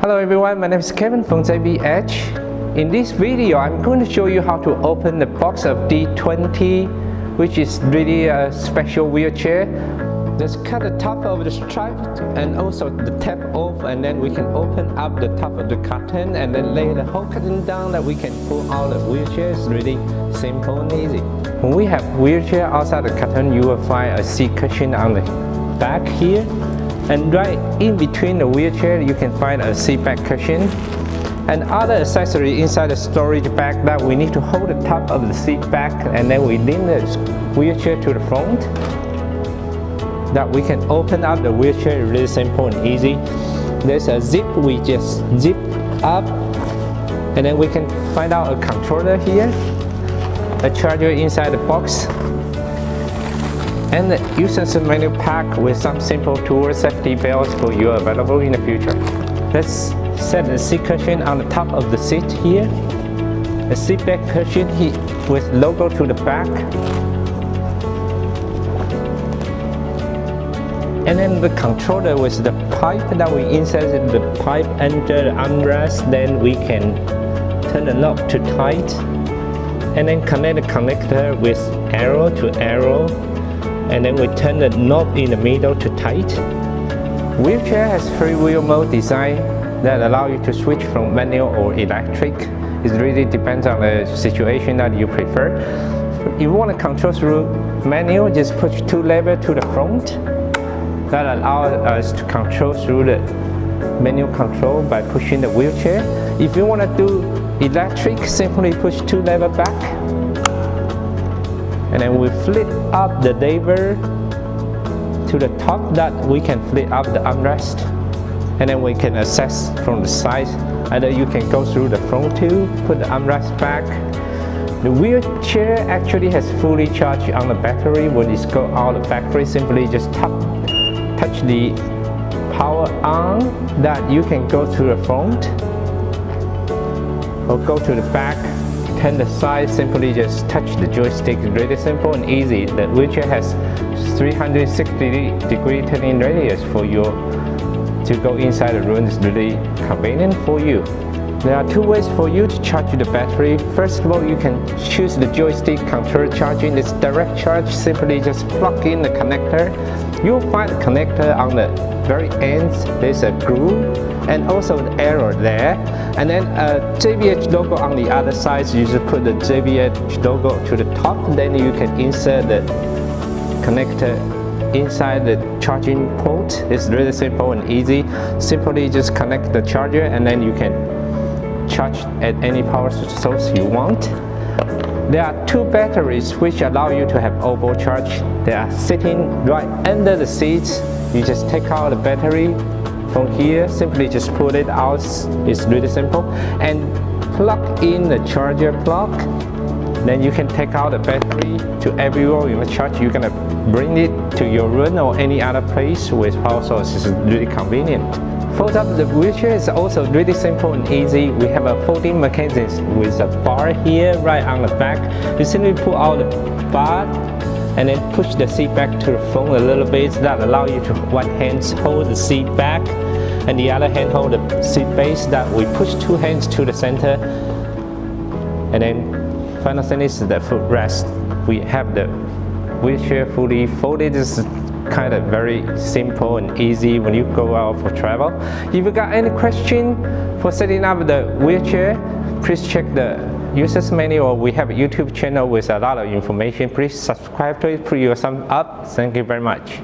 Hello everyone, my name is Kevin from JBH. In this video, I'm going to show you how to open the box of D20, which is really a special wheelchair. Just cut the top of the strap and also the tab off, and then we can open up the top of the carton and then lay the whole carton down that we can pull out the wheelchair. It's really simple and easy. When we have wheelchair outside the carton, you will find a seat cushion on the back here. And right in between the wheelchair, you can find a seat back cushion and other accessory inside the storage bag that we need to hold the top of the seat back, and then we lean the wheelchair to the front. That we can open up the wheelchair really simple and easy. There's a zip, we just zip up, and then we can find out a controller here, a charger inside the box, and the user's manual pack with some simple tool safety belts for you available in the future. Let's set the seat cushion on the top of the seat here. The seat back cushion here with logo to the back. And then the controller with the pipe that we insert the pipe under the armrest. Then we can turn the knob to tight, and then connect the connector with arrow to arrow. And then we turn the knob in the middle to tight. Wheelchair has freewheel mode design that allow you to switch from manual or electric. It really depends on the situation that you prefer. If you want to control through manual, just push two levers to the front. That allows us to control through the manual control by pushing the wheelchair. If you want to do electric, simply push two levers back. And then we flip up the lever to the top that we can flip up the armrest. And then we can access from the side. Either you can go through the front too, put the armrest back. The wheelchair actually has fully charged on the battery. When it's go out of the factory, simply just touch the power on, that you can go to the front or go to the back. Turn the side, simply just touch the joystick. Really simple and easy. The wheelchair has 360-degree turning radius for you to go inside the room. It's really convenient for you. There are two ways for you to charge the battery. First of all, you can choose the joystick control charging. It's direct charge. Simply just plug in the connector. You'll find the connector on the very end. There's a groove and also the arrow there. And then a JBH logo on the other side. So you just put the JBH logo to the top. Then you can insert the connector inside the charging port. It's really simple and easy. Simply just connect the charger, and then you can charge at any power source you want. There are two batteries which allow you to have oval charge. They are sitting right under the seats. You just take out the battery from here, simply just pull it out. It's really simple. And plug in the charger plug. Then you can take out the battery to everywhere you want to charge. You're gonna bring it to your room or any other place with power source. It's really convenient. Fold up the wheelchair is also really simple and easy. We have a folding mechanism with a bar here right on the back. You simply pull out the bar and then push the seat back to the front a little bit. That allows you to one hand hold the seat back and the other hand hold the seat base. That we push two hands to the center, and then final thing is the footrest. We have the wheelchair fully folded. This is kind of very simple and easy when you go out for travel. If you got any question for setting up the wheelchair, please check the user's manual. We have a YouTube channel with a lot of information. Please subscribe to it, put your thumb up. Thank you very much.